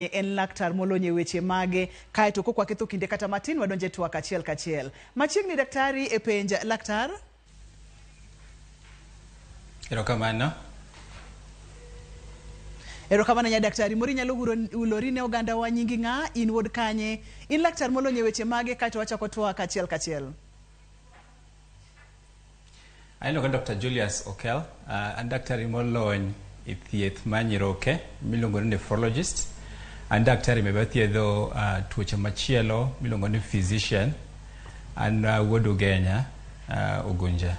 En laktar molonye weche mage kae to kokwa ketho kinde kata matin wadonje twak achiel kachiel. Machiegni daktari e penj laktar. Erokamano. Erokamano nya daktari mori nyalo ulori ne oganda wa nyingi nga in wod kanye in laktar molonye weche mage kae to wachako twak achiel kachiel. Aino kan Dr. Julius Okel, an daktari molony e thieth manyiroke miluongo ni nephrologist. An daktari mebe thiedho tuoche machielo miluongo ni physician. An wuod Ugenya Ugunja.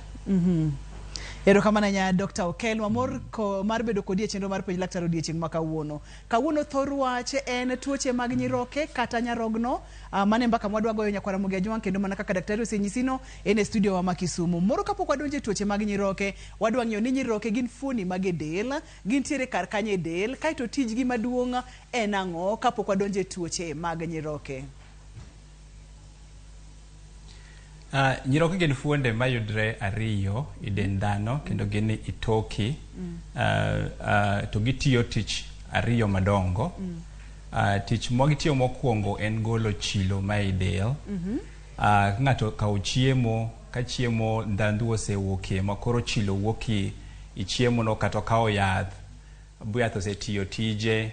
Erokamano nya Dr. Okel mamor ko mar bedo kodi e chenro mar penj laktar odiechieng' ma kawuono. Kawuono thor wach en tuoche mag nyiroke kata nyarogno mane mbaka mwadwa goyo nyakwara Ramogi ajwang' kendo mana kaka daktari osenyisino en e studio wa Makisumu. Moro kapok wadonje tuoche mag nyiroke wadwa ng'eyo ni nyiroke gin fuoni mag del, gintiere kar kanye del, kaito tijgi maduong' en ang'o kapok wadonje tuoche mag nyiroke. Nyiroke gin fuonde mayudre ariyo i dend dhano kendo gin itoki to gitiyo tich ariyo madongo. Tich magitiyo mokwongo en golo chilo ma i del. Ng'ato kawo chiemo ka chiemo ndhandhu osewuokie makoro chilo wuokie i chiemo no kata kawo yath yath osetiyo tije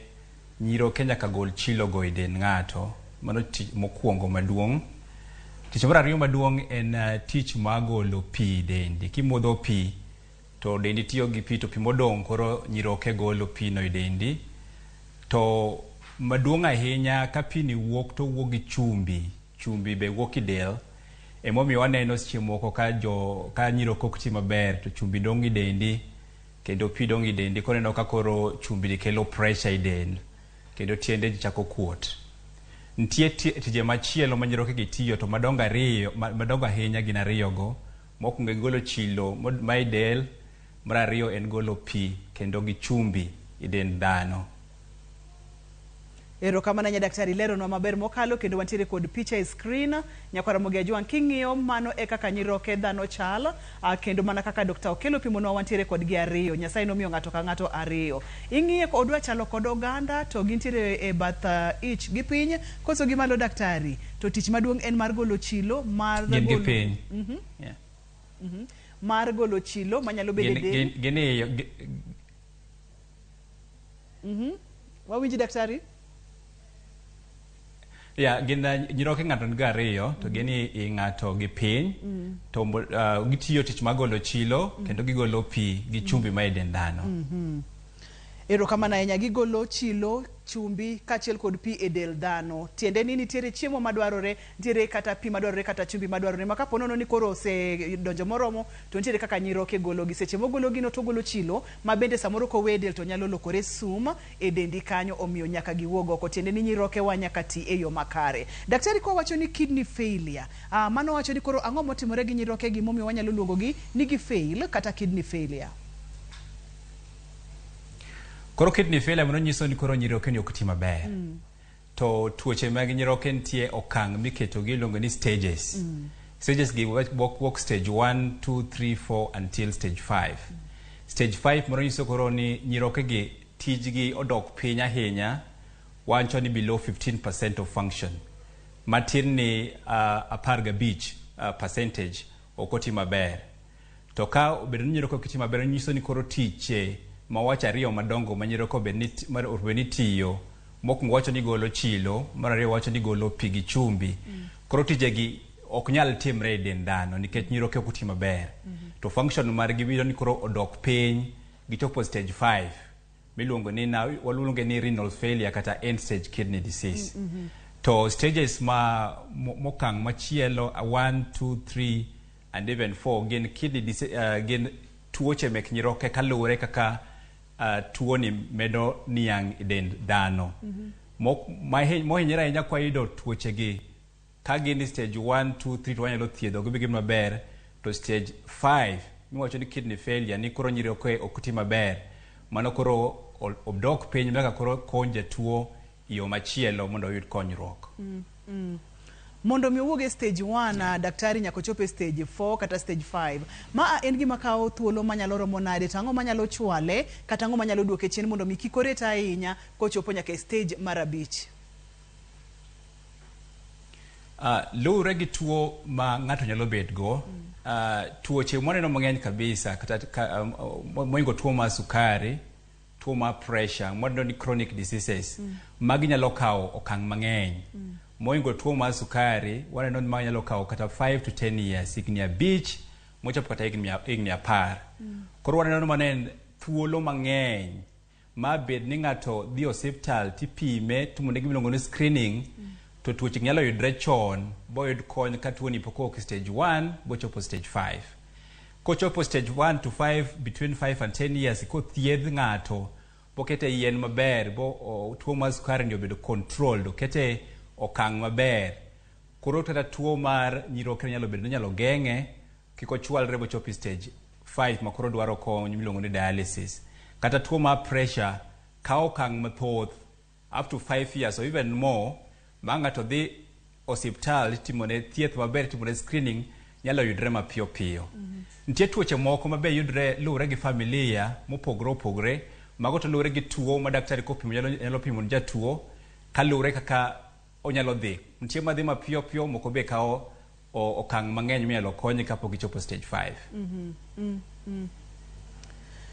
nyiroke nyaka gol chilo go i dend ng'ato. Mano tich mokwongo maduong'. Tich mar ariyo maduong' en tich magolo pi dendi. Kimodho pi to dendi tiyo gi pi to pi modong' koro nyiroke golo pi no i dendi. To maduong' ahinya ka pi ni wuok to wuok gi chumbi. Chumbi be wuok i del. Emomiyo waneno seche moko ka nyiroke ok ti maber to chumbi dong' i dendi kendo pi dong' i dendi. Koro neno ka koro chumbi kelo pressure i dend kendo tiende chako kuot. Ntie tije machielo ma nyiroke gitiyo to madongo ahinya gin ariyo go. Mokwongo en golo chilo ma i del, mar ariyo en golo pi kendo gi chumbi i dend dhano. Erokamano nya daktari leronwa maber mokalo kendo wantiere kod picha e screen nyakwara Ramogi ajwang' king'iyo mano e kaka nyiroke dhano chal kendo mana kaka Dr. Okelo pimonwa wantiere kod gi ariyo. Nyasaye nomiyo ng'ato ka ng'ato ariyo. Ing'iye odwa chalo kod oganda to gintiere e bath ich gi piny koso gi malo daktari. To tich maduong' en mar golo chilo mar golo piny. Mar golo chilo manyalo bedo del. Wawinji daktari? Gin nyiroke ng'ato nigo ariyo to gin i ng'ato gi piny to gitiyo tich magolo chilo kendo gigolo pi gi chumbi ma i dend dhano. Erokamano ahinya gigolo chilo, chumbi kachiel kod pi e del dhano. Tiende ni nitiere chiemo madwarore, nitiere kata pi madwarore kata chumbi madwarore. Ma kapo nono ni koro osedonjo moromo to nitiere kaka nyiroke golo gi. Seche mogolo gino to golo chilo ma bende samoro kowe del to nyalo lokore sum e dendi kanyo omiyo nyaka giwuog oko. Tiende ni nyiroke wa nyaka ti e yo makare. Daktari ko wacho ni kidney failure. Mano wacho ni koro ang'o motimore gi nyiroke gi momiyo wanyalo luongo gi ni gi fail kata kidney failure. Koro kidney failure mano nyiso ni koro nyiroke ni ok ti maber. To tuoche mag nyiroke nitie okang' miketo gi iluongo ni stages. Stages gi wuok stage 1, 2, 3, 4 until stage 5. Stage 5 mano nyiso koro ni nyiroke gi tijgi odok piny ahinya, wacho ni below 15% of function. Matin ni 15% ok oti maber. To ka obedo ni nyiroke ok ti maber nyiso ni koro tiche ma wacho ariyo madongo ma nyiroke obedo ni tiyo. Mokwongo wacho ni golo chilo, mar ariyo wacho ni golo pi gi chumbi. Koro tijegi ok nyal timre e dend dhano nikech nyiroke ok ti maber. To function margi biro ni koro odok piny gichopo stage 5 miluongo ni waluonge ni renal failure kata end stage kidney disease. To stages mokang' machielo 1, 2, 3 and even 4 gin kidney disease, gin tuoche mek nyiroke kaluwore kaka tuo ni medo niang' i dend dhano. Mohinyore ahinya kwa yudo tuoche gi ka gin stage 1, 2, 3 to wanyalo thiedho gi maber. To stage 5 miwacho ni kidney failure ni koro nyiroke ok ti maber. Mano koro odok piny nyaka koro kony jatuo yo machielo mondo oyud konyruok. mondo mi owuog e stage 1 daktari nyako chope stage 4 kata stage 5 ma en gima kawo thuolo manyalo romo nade tango manyalo chwale kata tango manyalo duoke chien mondo mi kikoret ahinya kochopo nyaka e stage mar 5. Lure gi tuo ma ng'ato nyalo bet go, tuoche moneno mang'eny kabisa kata moingo tuo ma sukari, tuo ma pressure, moneno ni chronic diseases, magi nyalo kawo okang' mang'eny. Moingo tuo ma sukari, waneno ni magi nyalo kawo kata 5 to 10 years, higni 5 mochopo kata higni 10. Koro waneno ni manen thuolo mang'eny ma bed ni ng'ato dhi osiptal tipime timo gima iluongo ni screening, to tuoche nyalo yudre chon boyud kony ka tuo ni pok owuok stage 1 bochopo stage 5. Kochopo stage 1 to 5, between 5 and 10 years, kothiedh ng'ato bokete yien maber, bo tuo mar sukari ni obedo controlled, okete okang' maber, koro kata tuo mar nyiroke nyalo bedo nyalo geng'e kik ochwalre bochopo stage 5 ma koro dwaro kony miluongo ni dialysis. Kata tuo mar pressure kawo okang' mathoth up to 5 years or even more, ma ng'ato dhi osiptal timone thieth maber, timone screening, nyalo yudre mapiyo piyo. Nitie tuoche moko mabe yudre lure gi familia mopogre, mago to lure gi tuo ma daktari kopimo nyalo pimo ni jatuo ka lure kaka onyalo dhi. Nitie madhi mapiyo piyo, moko be kawo okang' mang'eny minyalo konyi kapok ichopo stage 5.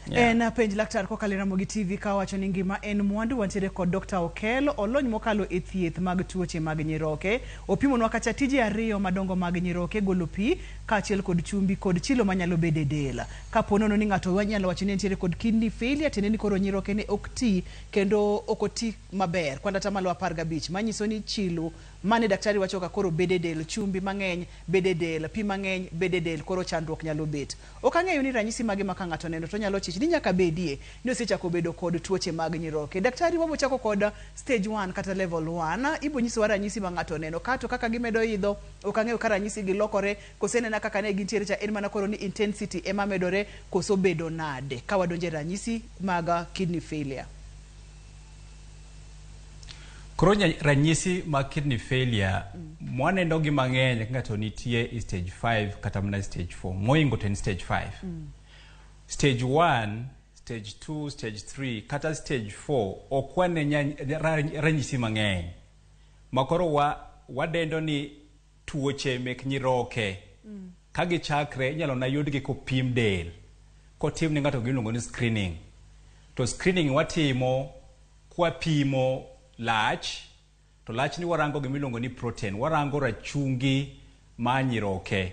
En Penj Laktar kokalo Ramogi TV ka wacho ni ngima en mwandu. Wantiere kod Dr. Okel, olony mokalo e thieth mag tuoche mag nyiroke. Opimonwa kacha tije 2 madongo mag nyiroke: golo pi kaachiel kod chumbi kod chilo manyalo bede del. Kapo nono ni ng'ato wanyalo wacho ni entiere kod kidney failure, tiende ni koro nyiroke ne ok ti kendo ok oti maber kwanda tamalo 15, manyiso ni chilo mane daktari wacho ka koro bede del, chumbi mang'eny bede del, pi mang'eny bede del, koro chandruok nyalo bet. Ok ang'eyo ni ranyisi mage ma ka ng'ato neno to nyalo chich ni nyaka bedie ni osechako bedo kod tuoche mag nyiroke. Daktari wabo chako kod stage 1 kata level 1, ibo nyisowa ranyisi ma ng'ato neno kato kaka gimedo idho. Ok ang'eyo ka ranyisi gilokore kosenena kaka ne gintiere cha, en mana koro ni intensity ema medore koso bedo nade ka wadonje ranyisi mag kidney failure. Koro ranyisi mag kidney failure mwaneno gi mang'eny ng'ato nitie e stage 5 kata mana stage 4, moingo ten stage 5. Stage 1, stage 2, stage 3 kata stage 4 okwane ranyisi mang'eny makoro wadendo ni tuoche mek nyiroke. Kagi chakre inyalo na yudgi kopim del, kotim ni ng'ato giluongo ni screening. To screening watimo kwa pimo lach, to lach ni warango gimiluongo ni protein, warango rachungi ma nyiroke.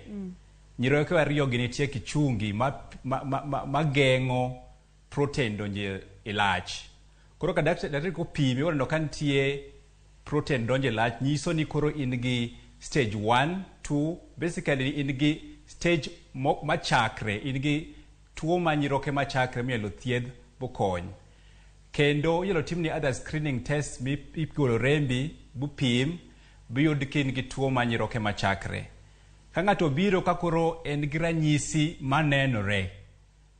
Nyiroke ariyo gi nitie kichungi ma geng'o protein donje e lach. Koro ka daktari kopimi waneno ka nitie protein donje e lach, nyiso ni koro in gi stage 1, 2, basically in gi stage machakre, in gi tuo ma nyiroke machakre minyalo thiedh bokony. Kendo inyalo timni other screening tests migolo rembi bupim biyud kin gi tuo ma nyiroke machakre. Ka ng'ato biro ka koro en gi ranyisi manenore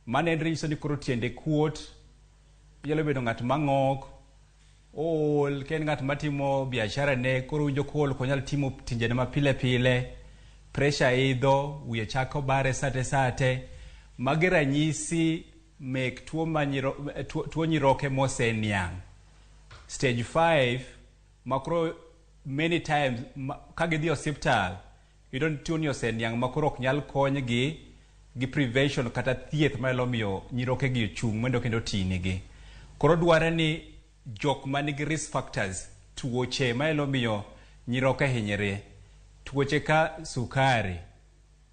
nyiso ni koro tiende kuot, inyalo bedo ng'at mang'ok, ool, ken ng'at matimo biashara ne koro winjo kool konyal timo tinjene ma pile, pressure idho, wiye chako bare sate. Magi ranyisi mek tuo nyiroke moseniang'. Stage 5 makoro many times kagidhi osiptal yudo ni tuo ni oseniang' makoro ok nyal kony gi prevention kata thieth manyalo miyo nyiroke gi ochung' mondo kendo tinigi. Koro dware ni jok manigi risk factors, tuoche manyalo miyo nyiroke hinyre, tuoche ka sukari,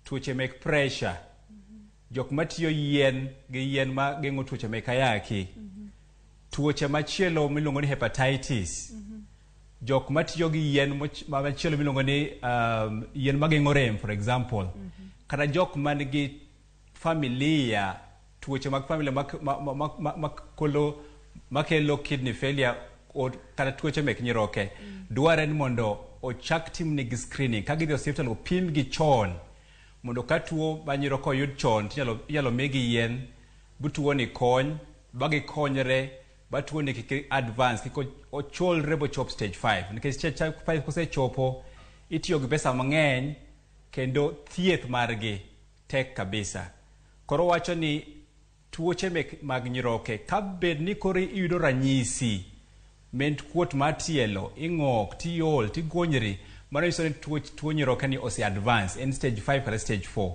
tuoche mek pressure, jok matiyo yien ma geng'o tuoche mek ayaki, tuoche machielo miluongo ni hepatitis, jok matiyo gi yien machielo miluongo ni yien mageng'o rem for example, kata jok manigi familia, tuoche mag familia makelo kidney failure kata tuoche mek nyiroke. Dware ni mondo ochak timnigi screening, ka gidhi osiptal opim gi chon mondo ka tuo ma nyiroke oyud chon inyalo migi yien butuo ni kony bagi konyre ba tuo ni kik advance, kik ocholre bochop stage 5. Nikech stage 5 kosechopo itiyo gi pesa mang'eny kendo thieth margi tek kabisa. Koro wacho ni tuoche mag nyiroke kabed ni koro iyudo ranyisi ment kuot mar tielo, ing'ok, tiol, tigonyri, mano nyiso ni tuo nyiroke ni ose advance en stage 5 kata stage 4.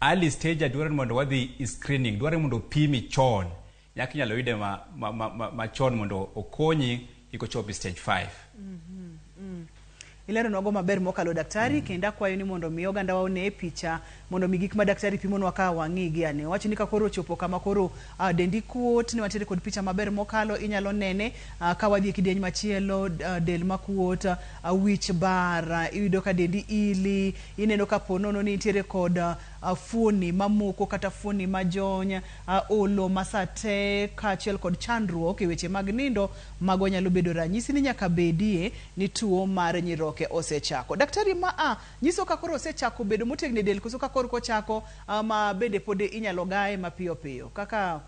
Early stage dwaro mondo wadhi screening, dwaro mondo pimi chon, nyaka inyalo yude machon mondo okonyi ikochopi stage 5. Ilero nogo maber mokalo daktari kendo akwayo ni mondo mi oganda wa one picha mondo mi gik ma daktari pimonwa ka wang'igi ane wacho ni ka koro chopo kama koro dendi kuot ni watiere kod picha maber mokalo inyalo nene ka wadhi e kidieny machielo del makuot wich bar iyudo ka dendi ili ineno ka ponono ni nitiere kod fuoni mamoko kata fuoni majony olo masate kaachiel kod chandruok e weche mag nindo mago nyalo bedo ranyisi ni nyaka bedie ni tuo mar nyiroke osechako. Daktari nyiso ka koro osechako bedo motegno del koso ka koro kochako ma bende pod inyalo gae mapiyo piyo kaka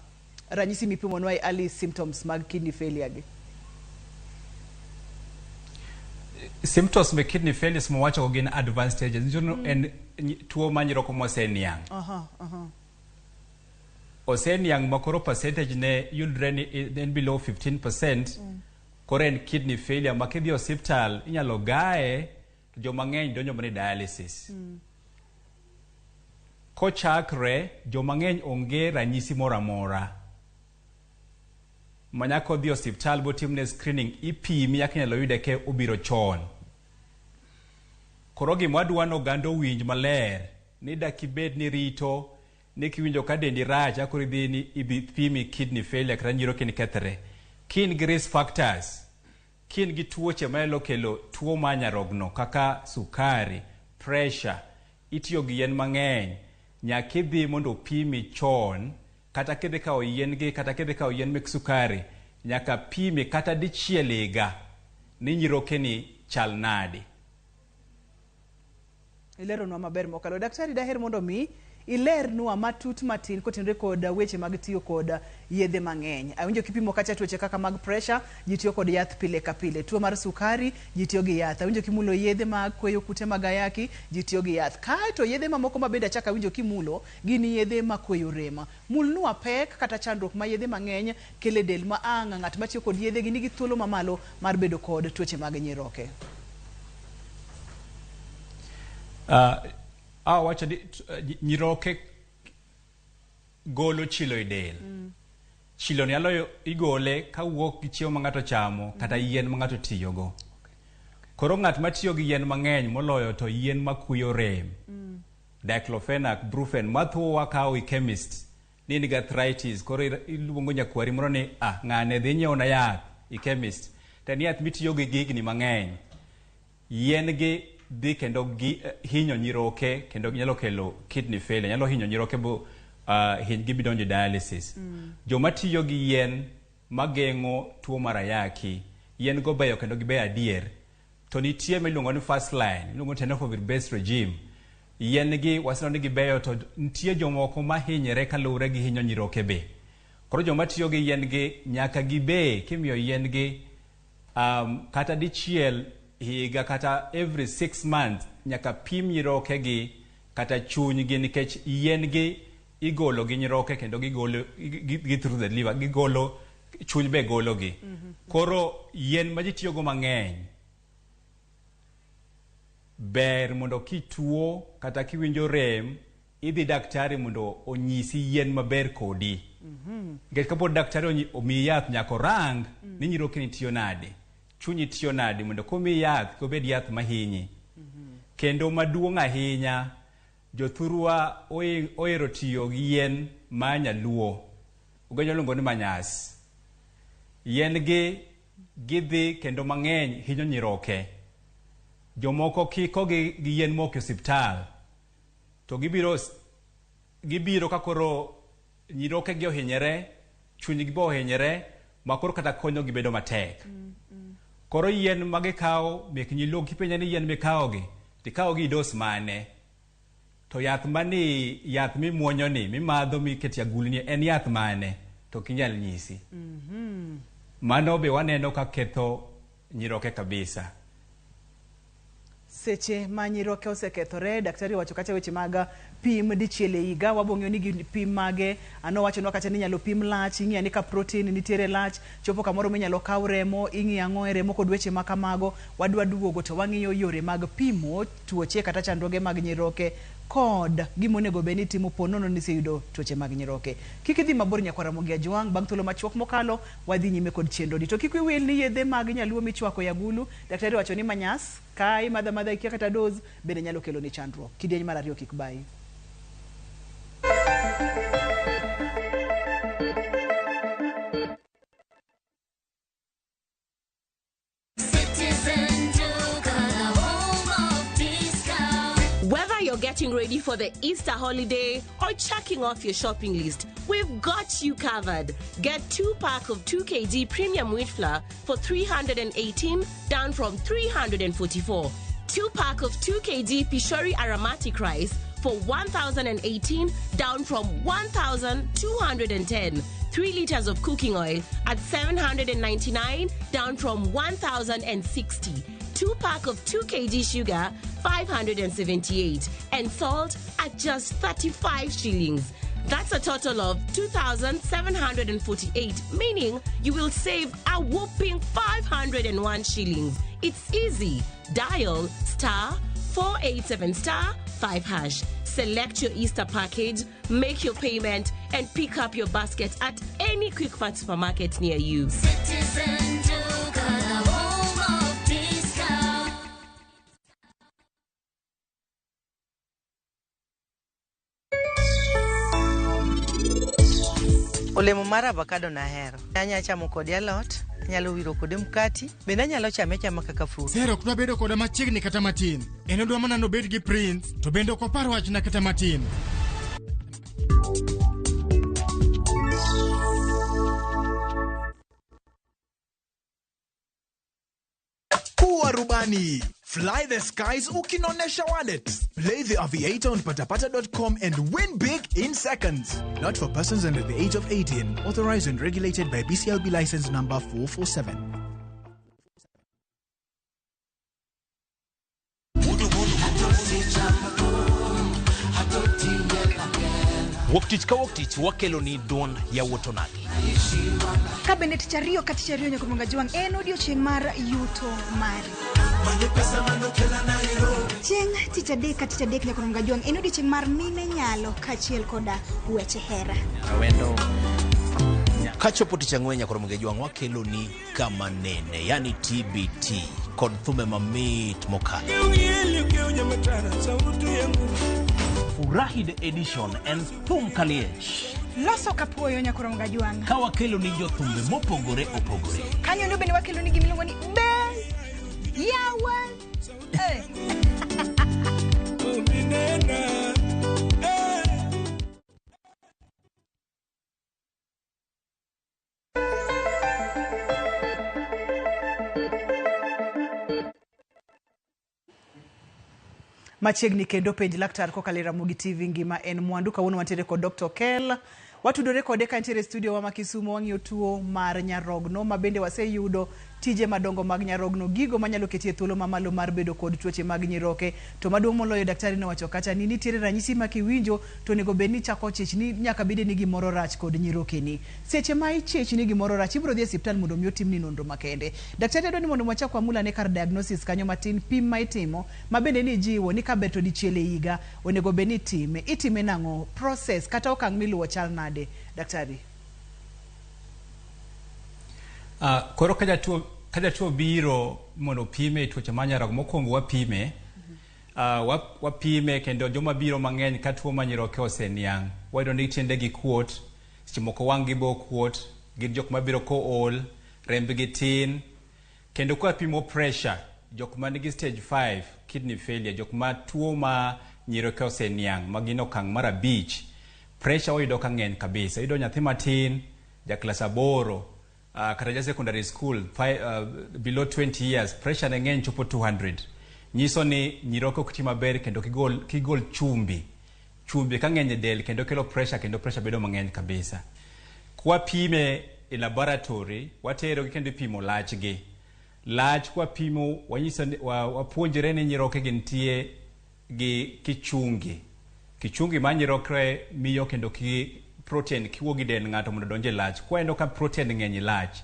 ranyisi mipimonwa early symptoms mag kidney failure gi. Symptoms me kidney failure mwacho go gin advanced stages. En tuo manyiroko moseniang. Oseniang makoro percentage ne yudre ni en below 15%. Koro en kidney failure makidhi hospital inyalo gae joma ng'eny donjo mana dialysis. Kochakre joma ng'eny onge ranyisi moro amora. Manyako dhi hospital botimne screening ipimi nyaka inyalo yude ke obiro chon. Koro gima wadwano oganda winj maler ni dakibed ni rito ni kiwinjo ka dendi rach akoro idhi ni ipimi kidney failure kata nyiroke ni kethre. Kin gi risk factors, kin gi tuoche mayalo kelo tuo ma nyarogno kaka sukari, pressure, itiyo gi yien mang'eny, nyaka idhi mondo pimi chon, kata kidhi kao yien gi kata kidhi kao yien mek sukari, nyaka pimi kata dichiel higa ni nyiroke ni chal nadi. Ilero nwa maber mokalo. Daktari daher mondo mi iler nwa matut matin kotenre kod weche mag tiyo kod yedhe mang'eny. Awinjo kipimo kata tuoche kaka mag pressure, ji tiyo kod yath pile ka pile. Tuo mar sukari, ji tiyo gi yath. Awinjo kimulo yedhe mag kweyo kute mag ayaki, ji tiyo gi yath. Kaeto yedhe mamoko mabende achaka awinjo kimulo gin yedhe makweyo rema. Mulnwa pek kata chandruok ma yedhe mang'eny kele del ma ng'at ma tiyo kod yedhe gi nigi thuolo mamalo mar bedo kod tuoche mag nyiroke. Wacho nyiroke golo chilo e del. Chilo ni alo igole ka wuok gi chiemo ma ng'ato chamo kata yien ma ng'ato tiyogo. Koro ng'at ma tiyo gi yien mang'eny moloyo to yien makuyo rem. Diclofenac, brufen, mathuo wakao i chemist. Ni nigi arthritis, koro iluongo nyakwari moro ni ng'ane dhi nyieo na yath i chemist. Tani yath mitiyo gi gigni mang'eny. Yien gi dhi kendo hinyo nyiroke kendo nyalo kelo kidney failure, nyalo hinyo nyiroke bo hinygi bidonjo dialysis. Joma tiyo gi yien mageng'o tuo mar ayaki, yien go beyo kendo gibeyo adier. To nitie miluongo ni first line, miluongo ni tenofovir based regime. Yien gi wasino ni gibeyo to nitie jomoko mahinyre kaluwre gi hinyo nyiroke be. Koro joma tiyo gi yien gi nyaka gibe kimiyo yien gi kata dichiel higa kata every 6 months nyaka pim nyiroke gi kata chuny gi nikech yien gi igolo gi nyiroke kendo gigolo through the liver, gigolo chuny be golo gi. Koro yien ma ji tiyo go mang'eny ber mondo kituo kata kiwinjo rem idhi daktari mondo onyisi yien maber kodi. Nikech kapod daktari omiyi yath nyaka orang ni nyiroke ni tiyo nade, chunyi tiyo nade, mondo komi yath kobed yath mahinyi. Kendo maduong' ahinya jothurwa ohero tiyo gi yien ma nyaluo, ugonyo luongo ni manyas. Yien gi gidhi kendo mang'eny hinyo nyiroke. Jomoko kiko gi yien moko e osiptal to gibiro kakoro nyiroke gi ohinyere, chuny gi bo ohinyere, makoro kata konyo gi bedo matek. Koro yien magikawo mek nyiluo kipenja ni yien mikawo gi tikawo gi dos mane, to yath mani yath mimuonyo ni mimadho miketi agulni en yath mane, to kinyal nyisi. Mano be waneno ka ketho nyiroke kabisa. Seche ma nyiroke osekethore, daktari wacho kacha weche mag pim dichiel e higa, wabong'eyo ni pim mage, ano wacho no kacha ni nyalo pim lach, ing'iyo ni ka protein nitiere lach, chopo kamoro minyalo kaw remo, ing'iyo ang'o e remo kod weche ma kamago, wadwa duogo to wang'iyo yore mag pimo tuoche kata chandruoge mag nyiroke kod gimonego beni timo ponono ni seyudo tuoche mag nyiroke. Kik idhi mabor nyaka Ramogi Ajwang' bang' thuolo machuok mokalo wadhi nyime kod chenro di. To kik iwil ni yedhe mag nyaluo michwako e agulu, daktari wacho ni manyas ka imadha ikia kata dose bende nyalo kelo ni chandruok. Kidieny mar ariyo kik bayi. Whether you're getting ready for the Easter holiday or checking off your shopping list, we've got you covered. Get 2-pack of 2 kg premium wheat flour for 318, down from 344. 2-pack of 2 kg Pishori aromatic rice for 1,018, down from 1,210. 3 liters of cooking oil at 799, down from 1,060. 2-pack of 2 kg sugar, 578, and salt at just 35 shillings. That's a total of 2,748, meaning you will save a whopping 501 shillings. It's easy. Dial *487*5#. Select your Easter package, make your payment, and pick up your basket at any Quick Mart supermarket near you. Citizen Joker, home of discount. Olemo mar avocado nahero. Anya chamo kode alot, nyalo wiro kode mkati, bende nyalo chame chama kaka fruit. Hero kuna bedo koda machiegni kata matin. En odwa mana no bed gi prince, to bende ok opar wachna kata matin. Kuwa rubani. Fly the skies ukinonesha wallet. Play the aviator on patapata.com and win big in seconds. Not for persons under the age of 18. Authorized and regulated by BCLB license number 447. Woktich ka woktich wakelo ni duon ya wotonagi. Kabende tichario katichario nyako Ramogi Ajwang' en odiochieng' mar yuto mari. Chieng' tich adek nyako Ramogi Ajwang' en odiochieng' mar mine nyalo kachiel koda weche hera. Wendo. Kachopo tich ang'wen nyako Ramogi Ajwang' wakelo ni kama nene, yani TBT, kod thume mamit mokalo. Furahide edition en thum kaliech. Loso kapuoyo nyako Ramogi Ajwang'. Ka wakelo ni jothumbe mopogore opogore. Kanyo ndo bende wakelo ni gimiluongo ni yawa. Machiegni kendo penj Laktar kokalo Ramogi TV ngima en mwandu. Kawuono wantiere kod Dr. Kel. Watudore kode ka ntiere studio wa Kisumu, wang'iyo tuo mar nyarogno ma bende waseyudo tije madongo mag nyarogno, gigo manyalo ketie thuolo mamalo mar bedo kod tuoche mag nyiroke. To maduong' moloyo daktari no wacho kacha ni nitiere ranyisi ma kiwinjo to nego bedni chako chich ni nyaka bede ni gimoro rach kod nyiroke ni. Seche ma ichich ni gimoro rach ibro dhi e hospital mondo mi otimni nonro makende. Daktari adoni mondo mwachak amula ne kar diagnosis kanyo matin pim ma itimo ma bende ni jiwo ni ka beto dichiel e higa onego bedni itime nang'o process kata okang' miluwo chal nade daktari? Koro kada tuo biro mono pime tuoche manyarogno mokwongo wapime. Wapime kendo joma biro mang'eny ka tuo manyiroke oseniang'. Wayudo ni tiende gi kuot, seche moko wang' gi bo kuot, gin jok mabiro ko ol, rembgi tin. Kendo kwa pimo pressure, jok manigi stage 5 kidney failure, jok ma tuo ma nyiroke oseniang' magino okang' mar 5, pressure wayudo ka ng'eny kabisa. Iyudo nyathi matin, ja class 8, kata ja secondary school, below 20 years, pressure ne ng'eny chopo 200. Nyiso ni nyiroke ok ti maber kendo kigol chumbi ka ng'eny e del kendo kelo pressure kendo pressure bedo mang'eny kabisa. Kwa pime e laboratory, watero kendo ipimo lachgi. lach kwa pimo wanyisa wapuonjre ni nyiroke gintie gi kichungi ma nyirokre miyo kendo ki protein kiwogi den ng'ato mondo donje lach kwa endo ka protein ng'eny lach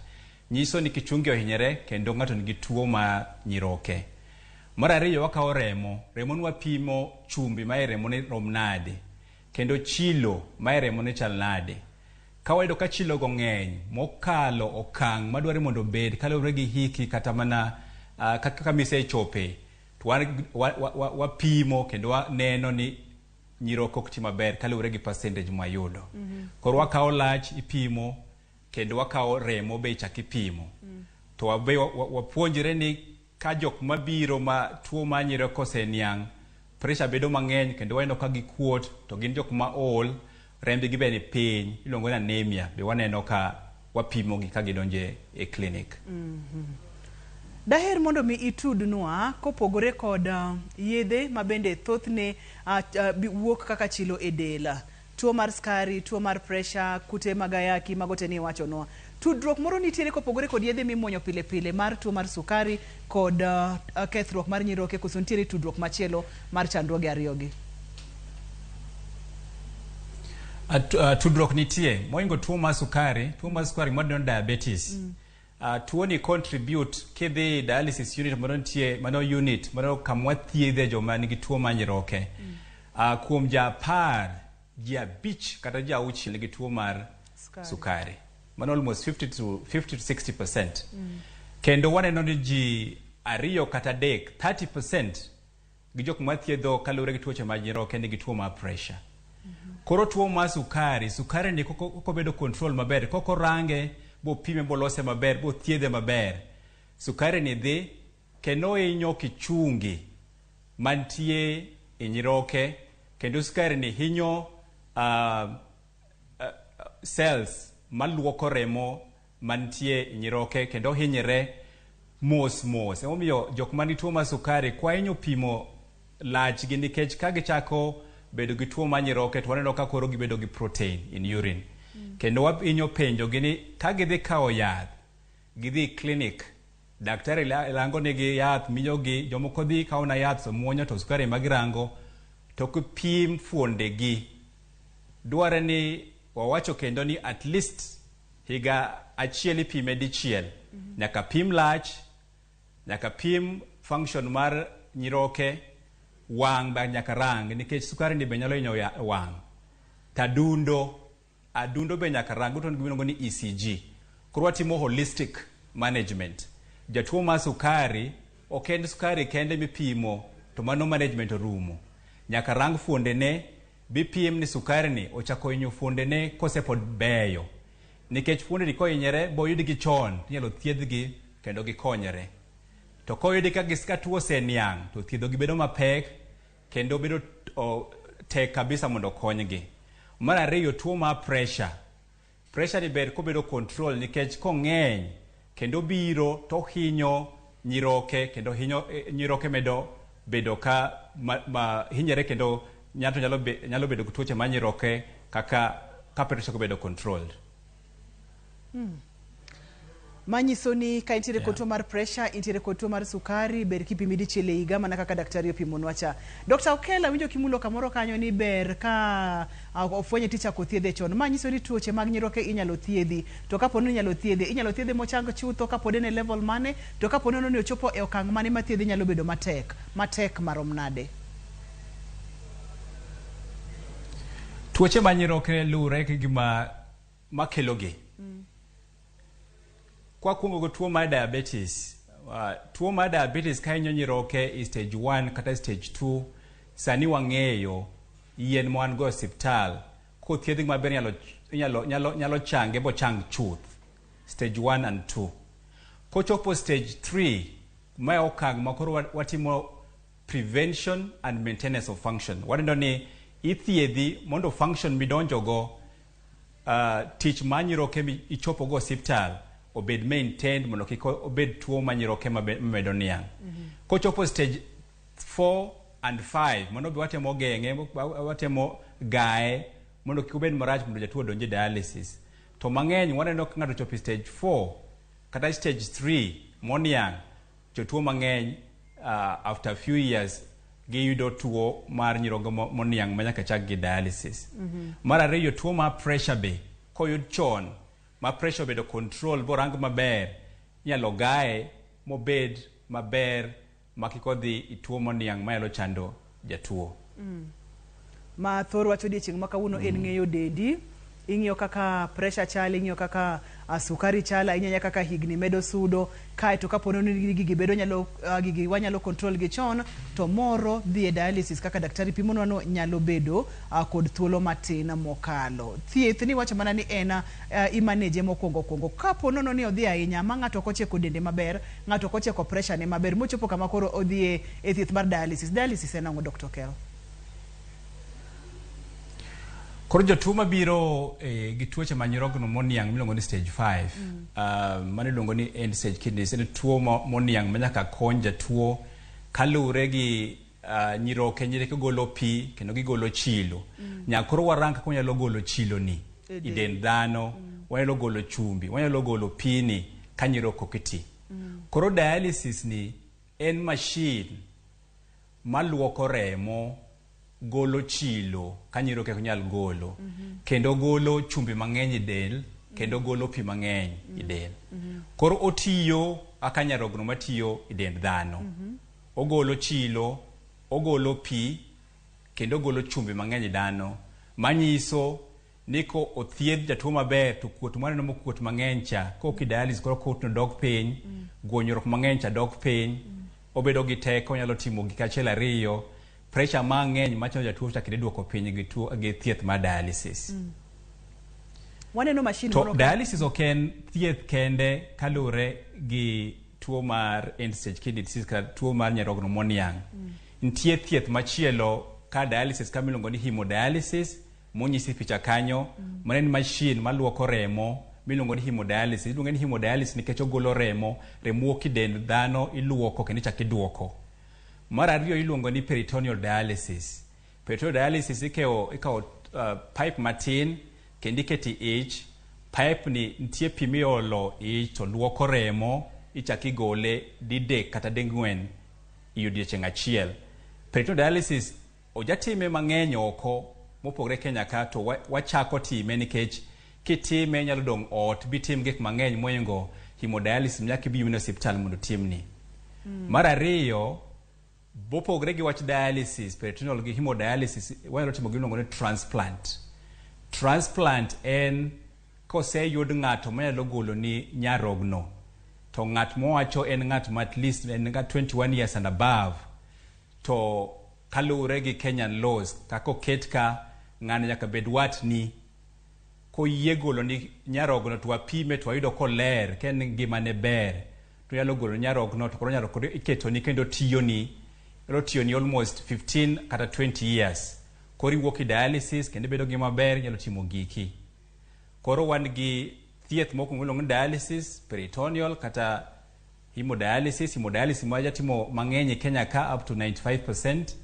nyiso ni kichungi ohinyore kendo ng'ato nigi tuo ma nyiroke. Mar ariyo wakawo remo nwa pimo chumbi ma remo ni rom nade kendo chilo ma remo ni chal nade. Kawayudo ka chilo go ng'eny mokalo okang' madware mondo bed kaluwore gi hiki kata mana kaka mise chope to wapimo kendo waneno ni nyiroko ok ti maber kaluwore gi percentage mayudo. Koro wakawo lach ipimo kendo wakawo remo be chak ipimo. To wapuonjre ni ka jok mabiro ma tuo ma nyiroko oseniang' pressure bedo mang'eny kendo waneno ka gikuot to gin jok ma ol rembi gi beni piny iluongo ni anemia be waneno ka wapimo gi ka gidonje e clinic. Daher mondo mi itudnwa kopogore kod yedhe mabende thothne wuok kaka chilo e dela, tuo mar skari, tuo mar pressure, kute magayaki magote ni wachonwa. Tudruok moro nitiere kopogore kod yedhe mimuonyo pile pile mar tuo mar sukari kod kethruok mar nyiroke koso nitiere tudruok machielo mar chandruoge ariyogi? Tudruok nitie moingo tuo mar sukari modern diabetes. Tuo ni contribute kidhi dialysis unit mano unit mano kamwa thiedhe joma nigi tuo ma nyiroke. Kuom japar ji abich kata ji auchiel nigi tuo mar sukari. Mano almost 50 to 60%. Kendo waneno ni ji ariyo kata dek 30% gi jok ma thiedho kaluwore gi tuoche ma nyiroke nigi tuo mar pressure. Koro tuo mar sukari ni koko bedo control maber, koko range bo pime bo lose maber, bo thiedhe maber. Sukari ni dhi kendo inyo kichungi mantie e nyiroke kendo sukari ni hinyo cells maluoko remo mantie e nyiroke kendo hinyere mos. Emomiyo jok mani tuo mar sukari kwa inyo pimo lach gi nikech ka gichako bedo gi tuo ma nyiroke to waneno ka koro gibedo gi protein in urine. Kendo wapinyo penjo gini ka gidhi kawo yath gidhi clinic daktari lango negi yath miyogi jomoko dhi kawo na yath so muonyo to sukari magirango to kupim fuonde gi dware ni wawacho kendo ni at least higa achiel ipime dichiel. Nyaka pim lach, nyaka pim function mar nyiroke, wang' ba nyaka rang nikech sukari ni be nyalo hinyo wang'. Adundo be nyaka rang to gimiluongo ni ECG. Koro watimo holistic management. Jatuo mar sukari ok en sukari kende mipimo to mano management orumo. Nyaka rang fuonde ne bipim ni sukari ni ochako hinyo fuonde ne kosepod beyo. Nikech fuonde ni kohinyore bo yudgi chon inyalo thiedhgi kendo gikonyore. To koyudi ka tuo oseniang' to thiedho gi bedo mapek kendo bedo tek kabisa mondo konygi. Mar ariyo tuo mar pressure ni ber kobedo control nikech kong'eny kendo biro to hinyo nyiroke kendo hinyo nyiroke medo bedo ka hinyere kendo nyalo bedo tuoche ma nyiroke kaka pressure kobedo controlled. Manyiso ni ka intiere kod tuo mar pressure, intiere kod tuo mar sukari, ber kipimi dichiel e higa mana kaka daktari opimonwa cha. Dr. Okela winjo kimulo kamoro kanyo ni ber ka ofwenye tichako thiedhe chon. Manyiso ni tuoche mag nyiroke inyalo thiedhi. To kapo ni inyalo thiedhe mochang chutho kapo ne level mane, to kapo ni ochopo e okang' mane ma thiedhi nyalo bedo matek marom nade. Tuoche ma nyiroke luwre gi gima makelogi. Kwa kungo go tuo mar diabetes. Tuo mar diabetes ka hinyo nyiroke is stage 1 kata stage 2. Sani wang'eyo yien mwan go hospital ko thiedhi maber nyalo change bo chang chuth. Stage 1 and 2. Ko chopo stage 3 ma okang' makoro watimo prevention and maintenance of function. Wadendo ni ithiedhi mondo function midonjogo tich ma nyiroke ichopo go hospital obed maintained mondo kik obed tuo ma nyiroke mamedo niang'. Kochopo stage 4 and 5 mondo be watemo geng'e, watemo gae mondo kik obed marach mondo jatuo donje dialysis. To mang'eny waneno ka ng'ato chopo stage 4 kata stage 3 moniang jotuo mang'eny after a few years giyudo tuo mar nyirogo moniang manyaka chak gi dialysis. Mar ariyo tuo mar pressure be koyud chon ma pressure obedo control borang maber inyalo gaye mobed maber makikodhi ituo moniang mayalo chando jatuo. Ma thor wacho odiechieng' ma kawuono en ng'eyo dendi, ing'iyo kaka pressure chal, ing'iyo kaka sukari chal, ahinya kaka higni medo sudo, kae to kapono ni gigi bedo nyalo gigi wanyalo control gi chon to moro dhi e dialysis kaka daktari pimonwa no nyalo bedo kod thuolo matin mokalo. Thieth ni wacho mana ni en imanage mokwongo kapono no ni odhi ahinya ma ng'ato kocheko dende maber, ng'ato kocheko pressure ne maber mochopo kama koro odhi e thieth mar dialysis. Dialysis en ang'o Dr. Kel? Koro jotuo mabiro gi tuoche manyirogno moniang miluongo ni stage 5 mane luongo ni end stage kidney en tuo moniang manyaka kony jatuo kaluwre gi nyiroke golo pi kendo gigolo chilo. Nyakoro warang kaka wanyalo golo chilo ni i dend dhano, wanyalo golo chumbi, wanyalo golo pi ni ka nyiroke ok ti. Koro dialysis ni en machine maluoko remo, golo chilo ka nyiroke ok nyal golo, kendo golo chumbi mang'eny i del, kendo golo pi mang'eny i del. Koro otiyo aka nyarogno matiyo i dend dhano. Ogolo chilo, ogolo pi, kendo golo chumbi mang'eny i dhano, manyiso ni ko othiedh jatuo maber to kuot maneno mokuot mang'eny cha koki dialysis koro kuot no dok piny, guonyruok mang'eny cha dok piny, obedo gi teko nyalo timo gik achiel ariyo, pressure mang'eny machano jatuo chakide duoko piny gi thieth mar dialysis. Waneno machine to dialysis ok en thieth kende kalure gi tuo mar end stage kidney disease kata tuo mar nyarogno moniang. Nitie thieth machielo ka dialysis kamiluongo ni hemodialysis monyisi picha kanyo, mane en machine maluoko remo miluongo ni hemodialysis. Iluongo ni hemodialysis nikech ogolo remo wuok i dend dhano iluoko kendo ichak iduoko. Mar ariyo iluongo ni peritoneal dialysis. Peritoneal dialysis ikawo pipe matin kendo iketi ich. Pipe ni nitie pi miolo ich to luoko remo, ichak igole didek kata ding'wen i odiechieng' achiel. Peritoneal dialysis ojatime mang'eny oko mopogre Kenya ka, to wachako time nikech kitime nyalo dong' ot bitim gik mang'eny moingo hemodialysis nyaka ibi e osiptal mondo timni. Mar ariyo bopogre gi wach dialysis, peritoneal gi hemodialysis, wanyalo timo giluongo ni transplant. Transplant en koseyud ng'ato manyalo golo ni nyarogno, to ng'at mowacho en ng'at ma at least en 21 years and above, to kalure gi Kenyan laws kako ket ka ng'ano nyaka bed watni koyie golo ni nyarogno to wapime to wayudo koler ken ngimane ber to nyalo golo nyarogno, to koro nyarogno iketo ni kendo tiyo ni almost 15 kata 20 years. Koro iwuok i dialysis kendo bedo gi maber, nyalo timo giki. Koro wan gi thieth moko miluongo ni dialysis, peritoneal kata hemodialysis. Hemodialysis ma jatimo mang'eny e Kenya ka up to 95%.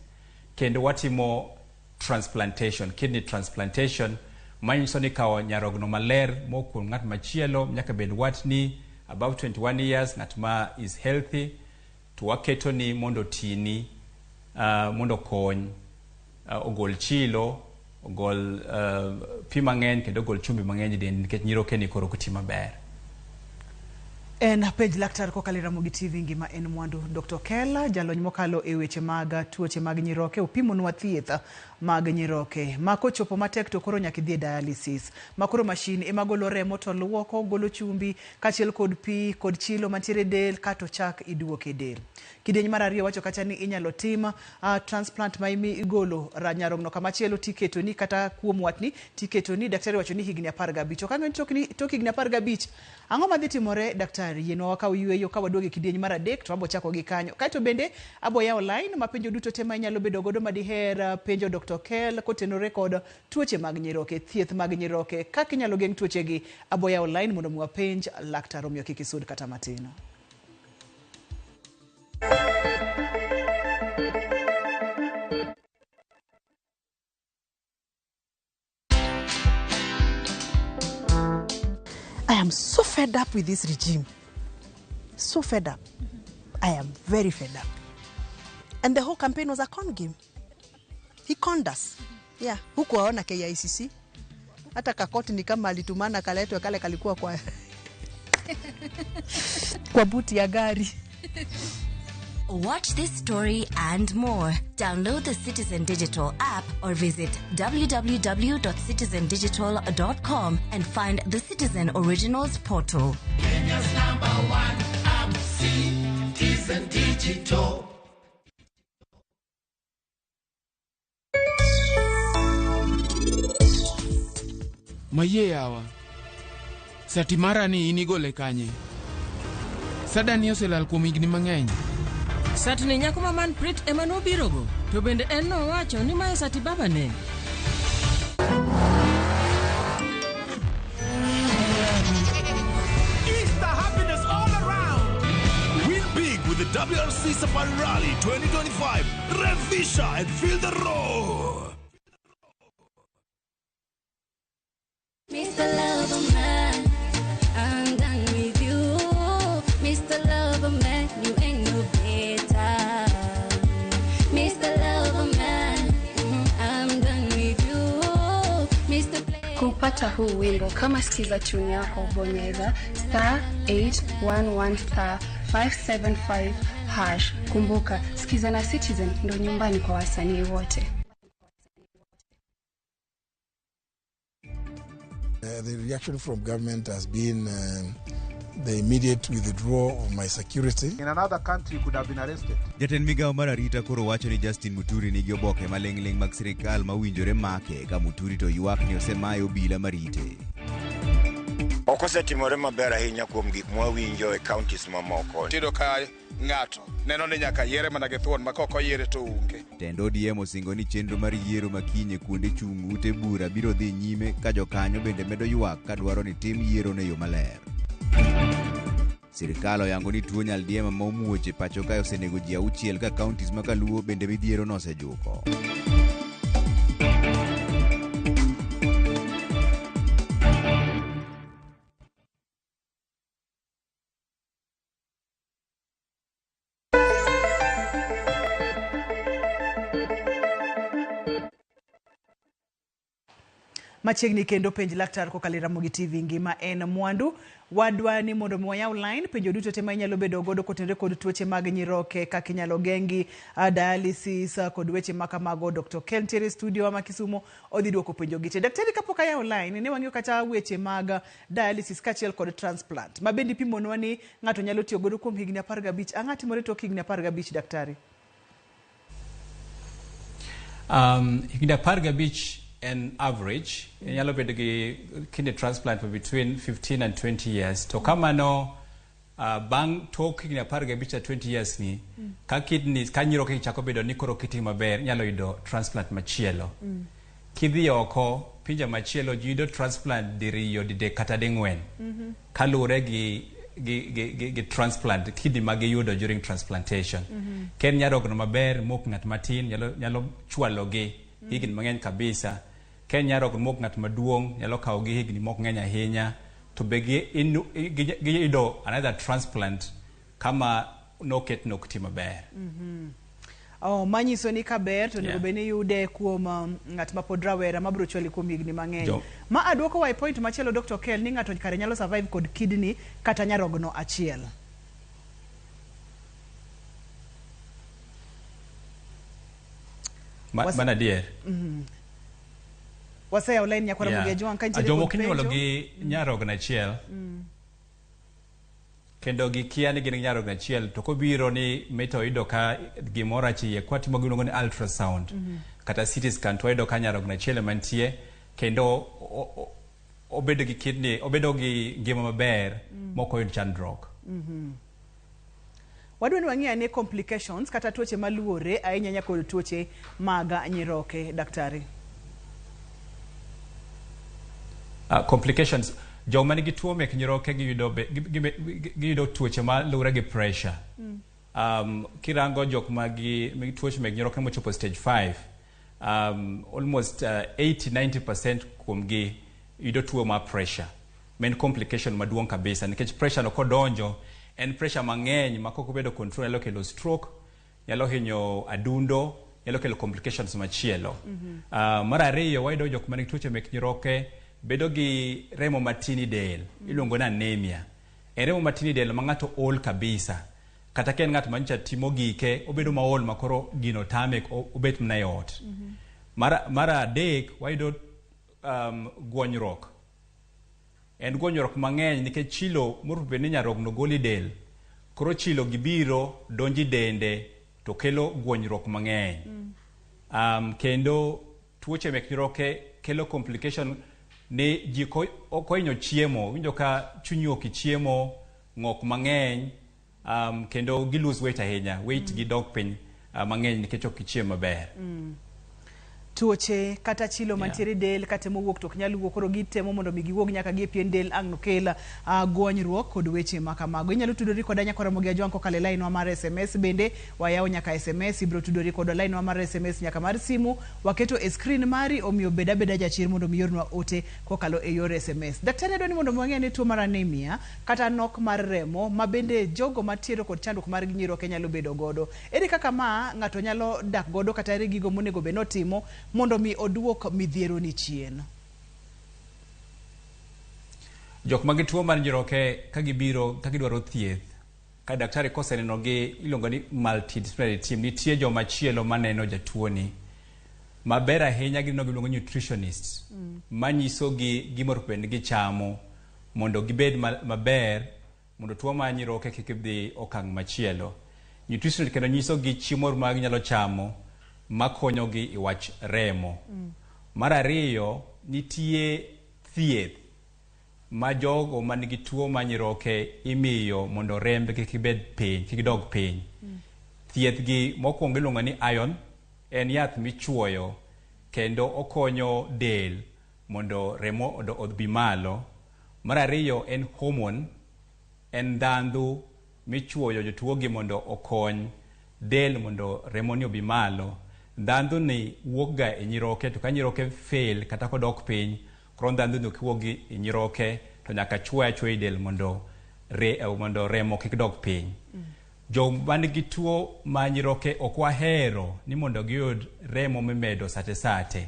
Kendo watimo transplantation, kidney transplantation, manyiso ni kawo nyarogno maler mokuom ng'at machielo nyaka bed watni above 21 years, ng'at ma is healthy, to waketo ni mondo tini, mondo kony, ogol chilo, ogol pi mang'eny kendo ogol chumbi mang'eny din nikech nyiroke ni koro kuti maber. En Penj Laktar kokalo Ramogi TV ngima en mwandu. Dr. Kel jalony mokalo e weche mag tuoche mag nyiroke opimonwa thieth mag nyiroke makochopo matek to koro nyaka dhi dialysis, makoro machine ema golo remo to luoko, golo chumbi kachiel kod pi kod chilo mantiere del kato chak iduoke e del. Kidieny mar ariyo wacho kacha ni inyalo tim transplant ma igolo nyarogno kamachielo tiketo ni kata kuom watni tiketo ni, daktari wacho ni higni 15. Ka ng'eny tok higni 15 ang'o madhi timore daktari? Yienwa wakaw yweyo ka waduoge kidieny mar adek to abo chako gi kanyo. Kaito bende abo yawo line mapenjo duto tema inyalo bedo godo madiher penjo Dr. Kel kotenore kod tuoche mag nyiroke, thieth mag nyiroke, kaka inyalo geng' tuoche gi. Abo yawo line mondo mwa penj Laktar omiyo kik isud kata matin. I am so fed up with this regime. so fed up. I am very fed up. And the whole campaign was a con game. He conned us. Yeah, huku waona KICC. Hata kakoti ni kama alitumana kaletwe kale kalikuwa kwa kwa buti ya gari. Watch this story and more. Download the Citizen Digital app or visit www.citizendigital.com and find the Citizen Originals portal. Kenya's #1 app, Citizen Digital. Maye yawa. Satimara ni inigole kanye. Sada ni oselal kuom higni mang'eny. Sati ni nyako ma Manprit ema nobirogo. To bende en nowacho ni mae sati baba ne. Easter happiness all around. Win big with the WRC Safari Rally 2025. Revisha and feel the roar. Mr. Loverman, I'm done with you. Mr. Loverman, you ain't no better. Mr. Loverman, I'm done with you. Mr. Kupata huu wimbo kama sikiza tune yako bonyeza *811 *575 #. Kumbuka sikiza na Citizen ndo nyumbani kwa wasanii wote. The reaction from government has been the immediate withdrawal of my security. In another country, you could have been arrested. Jatend migao mar arita koro wacho ni Justin Muturi nigi oboke maling'ling mag sirikal mawinjore make ka Muturi to ywak ni osemayo obila marite. Ok osetimore maber ahinya kuom gik mwawinjo e counties mamoko. Tido ka ng'ato neno ni nyaka yiere mana gi thuon ma koko yiere to unge. Tend ODM osingo ni chenro mar yiero makinye kuonde chung' ute bura biro dhi nyime ka jokanyo bende medo ywak ka dwaro ni tim yiero ne yo maler. Sirikal oyango ni tuo nyaldiema ma omuoche pacho kae osenego ji 6 ka counties ma Kaluo bende midhiero no osejuko. Machiegni kendo penj laktar kokalo Ramogi TV ngima en mwandu. Wadwa ni mondo mwayaw line penjo duto te ma inyalo bedo godo kotenre kod tuoche mag nyiroke kaka inyalo gengi, dialysis kod weche makamago. Dr. Keltiere studio ama Kisumo odhi duoko penjo gite. Daktari kapok ayaw line ne wang'iyo kata weche mag dialysis kachiel kod transplant. Mabendi pimonwa ni ng'ato nyalo tiyo godo kuom higni 15. Ang'ati more tok higni 15 daktari? Higni 15 an average, yellow bedegi kidney transplant for between 15 and 20 years. To kamano bang talking na parga bicha 20 years ni ka kidney kanyiro ke chako bedo ni koro kiti maber nyalo yudo transplant machielo. Kidhi oko pinja machielo yudo transplant diriyo dide kata dingwen. Kalure gi transplant kidney magi yudo during transplantation. Ken nyaro no maber mok ngat matin nyalo chwalo gi higni mang'eny kabisa. Kenya rog mok ngat maduong nyalo kawo gi higni mok ng'eny ahinya to be gi ido another transplant kama noket nokti maber. Manyiso ni kaber to nego beni yude kuom ngat ma pod rawera mabro chwali kuom higni mang'eny. Ma aduoko wai point machielo Dr. Kel ni ngato kare nyalo survive kod kidney kata nyarogno achiel. Mana dier. Wase ya online nyakora Ramogi juan kanjire jomo kinyuolo gi nyarogno achiel. Kendo gi kia ni gin nyarogno achiel to kobiro ni meto ido ka gimoro achiel kwatimo gino ni ultrasound kata CT scan to ido ka nyarogno achiel mantie kendo obedo gi kidney obedo gi ngima maber moko yud chandruok. Wadwani wang'ia ne complications kata tuoche maluore ahinya nyako tuoche mag nyiroke daktari. Complications joma nigi tuo mek nyiroke giyudo tuoche maluore gi pressure. Kirango jok magi tuoche mek nyiroke mochopo stage 5 almost 80-90% kuom gi yudo tuo ma pressure. Main complication maduong kabisa nikech pressure no kodonjo en pressure mang'eny ma kok obedo control nyalo kelo stroke, nyalo hinyo adundo, nyalo kelo complications machielo. Mar ariyo wayudo jok manigi tuoche mek nyiroke bedo gi remo matin e del, iluongo ni anemia. Remo matin e del ma ng'ato ol kabisa, kata ka en ng'at manyicha timo gike obedo maol makoro gino tame obet mna e ot. Mar adek wayudo guonyruok. En guonyruok mang'eny nikech chilo morupe ni nyarogno goli del, koro chilo gibiro donji dende to kelo guonyruok mang'eny. Kendo tuoche mek nyiroke kelo complication ni ji koinyo chiemo, winjo ka chunyi ok chiemo, ng'ok mang'eny, kendo gi lose weight ahinya, weight gi dok piny mang'eny nikech ok chiemo maber. Tuoche kata chilo mantiere del kata mowuok to ok nyal wuok, koro gitemo mondo mi giwuog nyaka gi pien del ang' kel guonyruok kod weche ma kamago. Inyalo tudori koda nyaka Ramogi Ajwang' kokalo e line wa mar SMS, bende wayawo nyaka SMS, ibro tudori koda line wa mar SMS nyaka mar simu waketo e screen mari, omiyo beda jachir mondo mi yornwa ote kokalo e yor SMS. Daktari adwani mondo mwang'e ni tuo mar anemia kata nok mar remo ma bende jogo matiero kod chandruok mar nyiroke nyalo bedo godo. Ere kaka ma ng'ato nyalo dak godo kata ere gigo monego be notimo mondo mi oduok midhiero ni chien? Jok magi tuo mar nyiroke ka gibiro ka gidwaro thieth, ka daktari koseneno gi iluongo ni multidisciplinary team, nitie joma chielo maneno jatuoni maber ahinya, giluongo nutritionist manyiso gi gimoro ni gichamo mondo gibed maber, mondo tuo mar nyiroke kik dhi okang' machielo. Nutritionist kendo nyiso gi chiemo ma ginyalo chamo makonyo gi i wach remo. Mar ariyo, nitie thieth ma jogo manigi tuo ma nyiroke imiyo mondo rembe kik bed piny, kik dog piny. Thieth gi mokwongo iluongo ni iron, en yath michuoyo kendo okonyo del mondo remo odhi malo. Mar ariyo en hormone, en ndhandhu michuoyo jotuo gi mondo okony del mondo remo ni obi malo. Ndhandhu ni wuok ga e nyiroke, to ka nyiroke fail kata kodok piny, koro ndhandhu ni kiwuok e nyiroke to nyaka chuoya e del mondo remo kik dok piny. Jo manigi tuo ma nyiroke ok wahero ni mondo giyud remo mimedo sate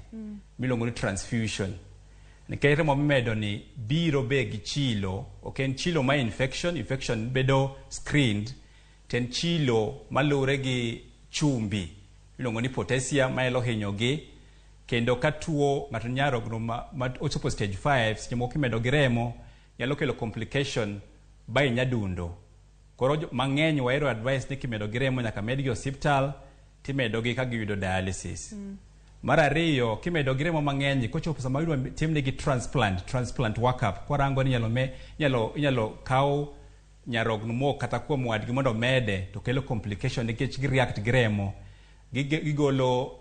miluongo ni transfusion. Nikech remo mimedo ni biro be gi chilo, ok en chilo ma infection bedo screened, ten chilo malure gi chumbi iluongo ni potassium ma elo hinyogi, kendo ka tuo ng'ato nyarogno ma ochopo stage 5 seche moko imedo gi remo nyalo kelo complication by nyadundo. Koro mang'eny wahero advice ni kimedo gi remo nyaka med gi osiptal, timedo gi ka giyudo dialysis. Mar ariyo, kimedo gi remo mang'eny kochopo sama idwa timne gi transplant workup, kwarango ni inyalo kaw nyarogno moko kata kuom wadgi mondo mede, to kelo complication nikech gi react gi remo, gigolo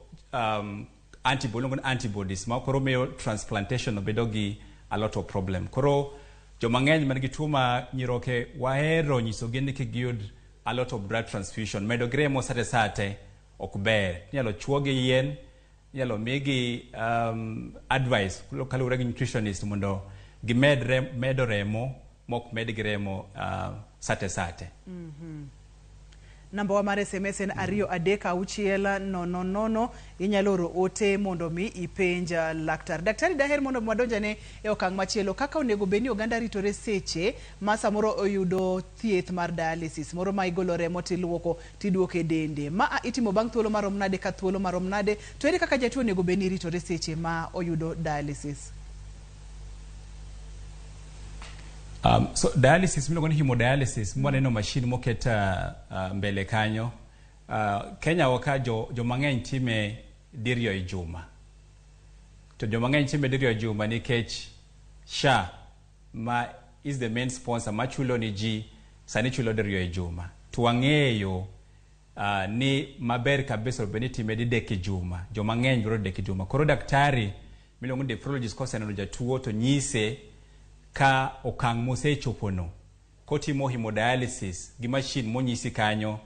antibodies ma koro miyo transplantation bedo gi a lot of problem. Koro joma ng'eny man gi tuo ma nyiroke wahero nyiso gi ni giyud a lot of blood transfusion. Medo gi remo sate ok ber, inyalo chuo gi yien, inyalo migi advice kaluwore gi nutritionist mondo medo remo mok med gi remo sate. Namba wa mar SMS en 23600. Inyalo oro ote mondo mi ipenja laktar. Daktari, daher mondo mwadonjane e okang' machielo kaka onego beni oganda ritore seche ma samoro oyudo thieth mar dialysis, moro ma igolo remo tiluoko tiduoke dende, ma itimo bang' thuolo marom nade ka thuolo marom nade, to ere kaka jatuo onego beni ritore seche ma oyudo dialysis? So dialysis miluongo ni hemodialysis, mwaneno machine moketa mbele kanyo. Kenya waka jo mang'eny time diriyo e juma. To jo mang'eny time diriyo e juma nikech SHA ma is the main sponsor ma chulo ni ji sani chulo diriyo e juma. To wang'eyo ni maber kabisa beni time didek e juma. Jo mang'eny biro dek e juma. Koro daktari miluongo ni nephrologist koseneno jatuo to nyise ka okang' mosechopono kotimo hemodialysis gi machine monyisi kanyo,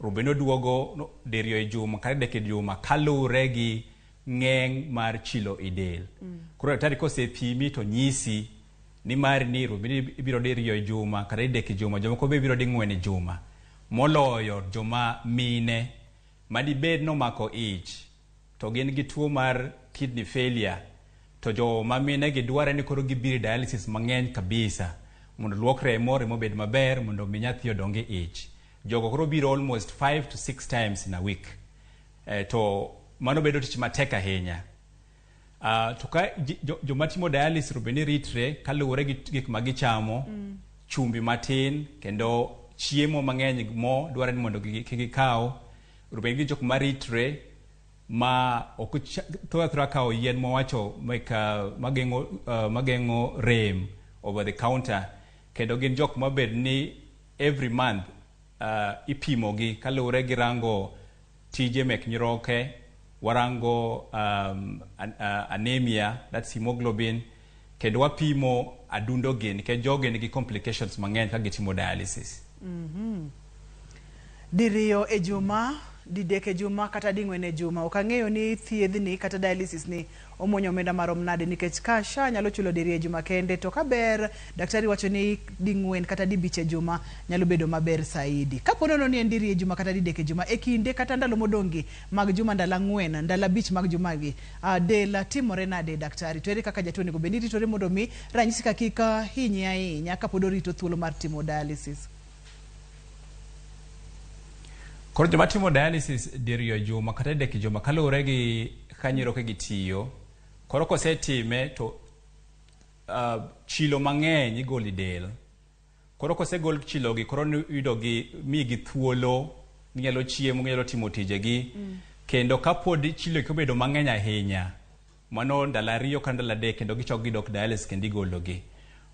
rubeno duogo diriyo e juma kata dek e juma kalure gi ng'eng mar chilo e del. Koro daktari kosepimi to nyisi ni mar ni ibiro diriyo juma kata idek juma jomoko be biro ding'wen juma moloyo joma mine madibed nomako ich to gin gi tuo mar kidney failure to joma mine gi dware ni koro gibiro dialysis mang'eny kabisa mondo luok remo bed maber mondo mi nyathi odongi ich. Jogo koro biro almost 5 to 6 times in a week. To mano bedo tich matek ahinya. To ka joma timo dialysis rubeni ritre kaluwore gi gik ma gichamo, chumbi matin kendo chiemo mang'eny mo dware ni mondo gikaw rubeni gi jok ma ritre ma thora kawo yien mowacho mageng'o rem over the counter kendo gin jok mabed ni every month ipimo gi kaluwore gi rango tije mek nyiroke, warango anemia, that's hemoglobin, kendo wapimo adundo gi nikech jogo nigi complications mang'eny ka gitimo dialysis. Diriyo e juma, didek e juma kata ding'wen e juma. Ok ang'eyo ni thiedhni kata dialysis ni omuonyo omenda marom nade nikech ka SHA nyalo chulo diriyo e juma kende to kaber daktari wacho ni ding'wen kata dibich e juma nyalo bedo maber saidi. Kapo nono ni en diriyo e juma kata didek e juma e kinde kata ndalo modongi mag juma ndalo ang'wen ndalo abich mag juma gi del timore nade daktari? To ere kaka jatuo onego bed ni ritore mondo mi ranyisi ka kik hinye ahinya kapod orito thuolo mar timo dialysis? Koro joma timo dialysis diriyo juma kata dek juma kaluwore gi kanyiroke gitiyo koro kosetime to chilo mang'eny igolo del. Koro kosegol chilo gi koro yudo gi migi thuolo ginyalo chiemo ginyalo timo tijegi kendo kapod chilo gi obedo mang'eny ahinya mano ndalo ariyo kata ndalo adek kendo gichok gidok dialysis kendo igolo gi.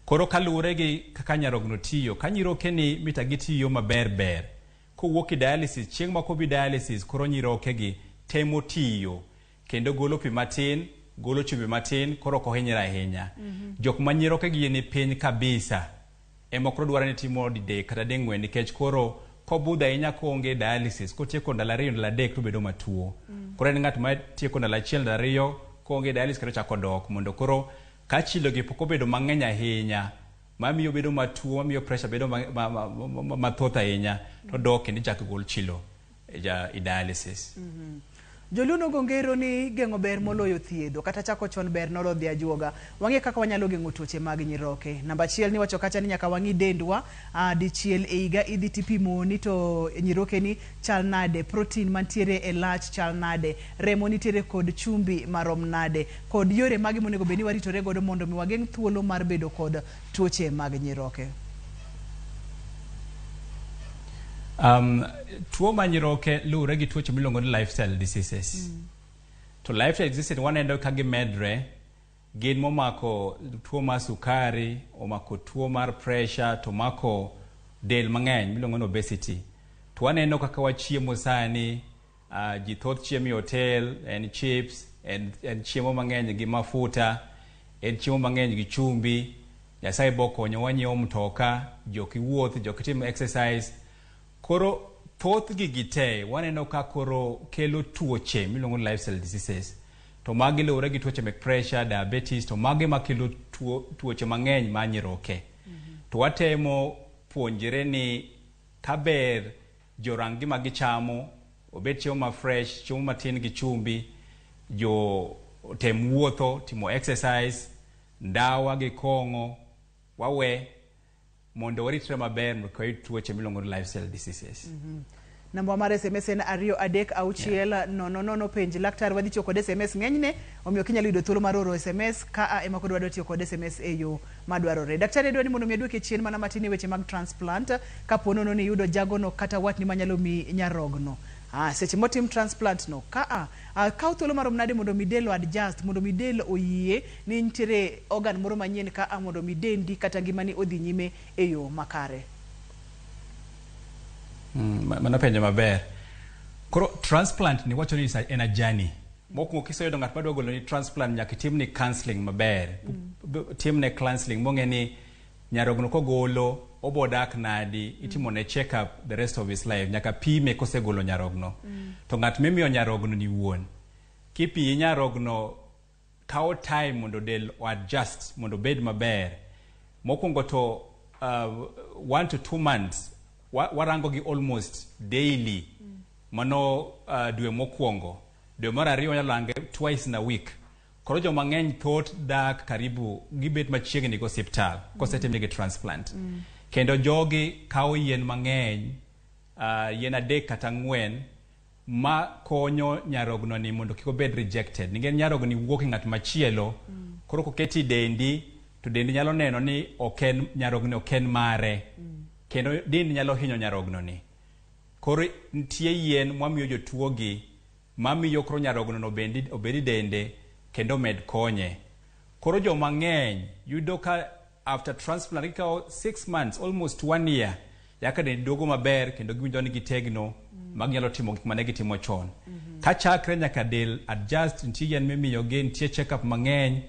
Koro kaluwore gi kaka nyarogno tiyo ka nyiroke ni mita gitiyo maber kowuok i dialysis chieng' ma kobi dialysis koro nyiroke gi temo tiyo kendo golo pi matin, golo chumbi matin, koro kohinyre ahinya. Jok ma nyiroke gi ni piny kabisa ema koro dwaro ni timo didek kata ding'wen nikech koro kobudho ahinya koonge dialysis kotieko ndalo ariyo ndalo adek to bedo matuo. Koro en ng'at ma tieko ndalo achiel ndalo ariyo koonge dialysis kendo chako dok mondo koro ka chilo gi pok obedo mang'eny ahinya mamiyo bedo matuo, mamiyo pressure bedo mathoth ahinya to dok kendo ichako gol chilo i dialysis. Joluno gongero ni geng'o ber moloyo thiedho kata chako chon ber noloo dhi ajuoga. Wang'e kaka wanyalo geng'o tuoche mag nyiroke. Namba achiel ni wacho kacha ni nyaka wang'i dendwa dichiel e higa idhi tipimo ni to nyiroke ni chal nade, protein mantiere e lach chal nade, remo nitiere kod chumbi marom nade, kod yore magi monego bed ni waritore godo mondo mi wageng' thuolo mar bedo kod tuoche mag nyiroke. Tuo manyiroke luwore gi tuoche miluongo ni lifestyle diseases. To lifestyle diseases waneno ka gimedre gin momako tuo mar sukari, omako tuo mar pressure, to mako del mang'eny miluongo ni obesity. To waneno kaka wachiemo sani, ji thoth chiemo e hotel, en chips, en chiemo mang'eny gi mafuta, en chiemo mang'eny gi chumbi. Nyasaye bokonyo wanyiewo mtoka, jok iwuoth, jok itimo exercise. Koro thoth gite waneno ka koro kelo tuoche miluongo ni lifestyle diseases. To magi luwore gi tuoche mek pressure, diabetes, to magi makelo tuoche mang'eny ma nyiroke. To watemo puonjre ni kaber jorang gima gichamo, obed chiemo ma fresh, chiemo matin gi chumbi, jo tem wuotho, timo exercise, ndawa gi kong'o, wawe mondo waritre maber mondo tuoche miluongo ni lifestyle diseases. Namba mar SMS en 2336 penj laktar wadhi tiyo kod SMS ng'enyne omiyo kinyalo yudo thuolo mar oro SMS ka ema kod wadwa tiyo kod SMS e yo madwarore. Daktari dwani mondo mi aduoke chien mana matin e weche mag transplant kapo nono ni yudo jagono kata watni manyalo mi nyarogno. Seche motim transplant no kaw thuolo marom nade mondo mi del adjust, mondo mi del oyie ni nitiere organ moro manyien mondo mi dendi kata ngimani odhi nyime e yo makare? Mano penjo maber. Koro transplant ni wacho ni en a journey. Mokwongo kiseyudo ng'at madwa golo ni transplant nyaka timni counseling maber. Timne counseling mong'e ni nyarogno kogolo obodak nadi, itimone check up the rest of his life, nyaka pime kosegolo nyarogno. To ng'at mimiyo nyarogno ni wuon. Kipi nyarogno kawo time mondo del adjust, mondo bed maber. mokwongo to 1 to 2 months warango gi almost daily mano dwe mokwongo. Dwe mar ariyo nyalo range twice in a week. Koro joma ng'eny thoth dak karibu gibet machiegni go osiptal kosetimnegi transplant. Kendo jogi kawo yien mang'eny, yien 3 kata 4 ma konyo nyarogno ni mondo kik obed rejected. Ning'en nyarogni wuok ng'at machielo, koro koketi dendi to dendi nyalo neno ni nyarogno oken mare. Kendo dendi nyalo hinyo nyarogno ni. Koro nitie yien mwamiyo jotuogi mamiyo koro nyarogno obedi dende kendo med konye. Koro joma ng'eny yudo ka after transplant ikawo 6 months, almost 1 year, yaka dendi duogo maber kendo giwinjo ni gitegno maginyalo timo gik mane gitimo chon. Ka chakre nyaka del adjust, nitie yien mimiyogi, nitie check-up mang'eny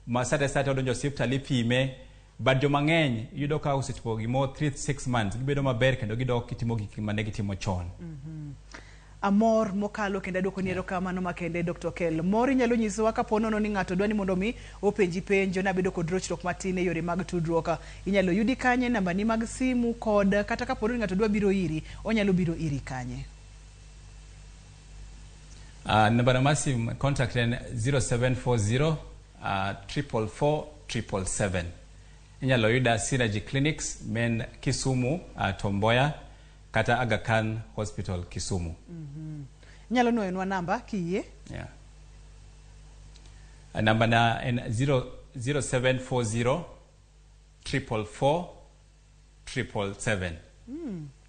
ma sate odonjo osiptal ipime, but joma ng'eny yudo ka osechopo gimo 3-6 months gibedo maber kendo gidok gitimo gik mane gitimo chon. Amor mokalo kendo adwoko ni erokamano makende Dr. Okel. Mor inyalo nyisowa kapo nono ni ng'ato dwani mondo mi openji penjo nabedo kod rochruok matin e yore mag tudruok. Inyalo yudi kanye nambani mag simu kod kata kapo ni ng'ato dwa biro iri, onyalo biro iri kanye? Nambana mar simu contact en 0740 444 777. Inyalo yuda Synergy Clinics men Kisumu, Tomboya kata Aga Khan Hospital Kisumu. Nyalo noenwa namba kiye? Yeah. Namba na en 0740 444 777.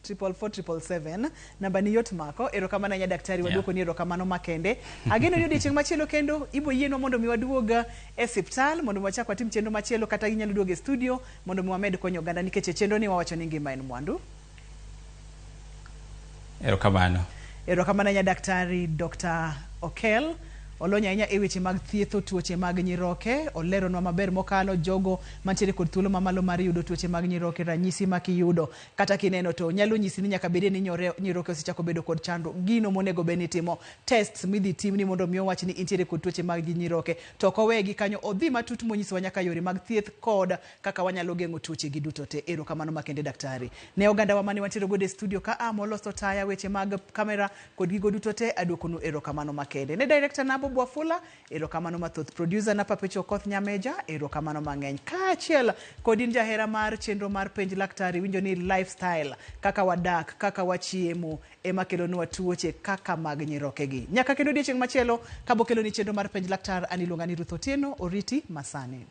444 namba ni yot mako. Erokamano nya daktari waduoko ni erokamano makende. Ageno ni odiochieng' machielo kendo ibo yienwa mondo mi waduoga e osiptal mondo wachak watim chenro machielo kata inyalo duoga e studio mondo mi wamed konyo oganda nikech chenro ni wawacho ni ngima en mwandu. Erokamano. Erokamano nya daktari Dr. Okel. Olonya ahinya e weche mag thietho tuoche mag nyiroke. Oleronwa maber mokalo jogo mantiere kod thuolo mamalo mar yudo tuoche mag nyiroke, ranyisi ma kiyudo kata kineno to nyalo nyisi ni nyaka bede ni nyiroke osechako bedo kod chando. Gino monego beni timo tests midhi timni mondo mi owach ni intiere kod tuoche mag nyiroke. To kowegi kanyo odhi matut monyisowa nyaka yore mag thieth kod kaka wanyalo geng'o tuoche gi duto te. Erokamano makende daktari. Ne oganda wa mane wantiere godo e studio ka moloso taya weche mag kamera kod gigo duto te aduokonu erokamano makende. Ne director Nabo Bwafula, erokamano mathoth. Producer na Papecho Koth Nyameja, erokamano mang'eny. Kaachiel kod in jahera mar chenro mar penj Laktar, winjo ni lifestyle, kaka wadak, kaka wachiemo, ema kelonwa tuoche kaka mag nyiroke gi. Nyaka kendo odiochieng' machielo kabokelo ni chenro mar penj Laktar, aniluonga ni Ruth Otieno, oriti masani.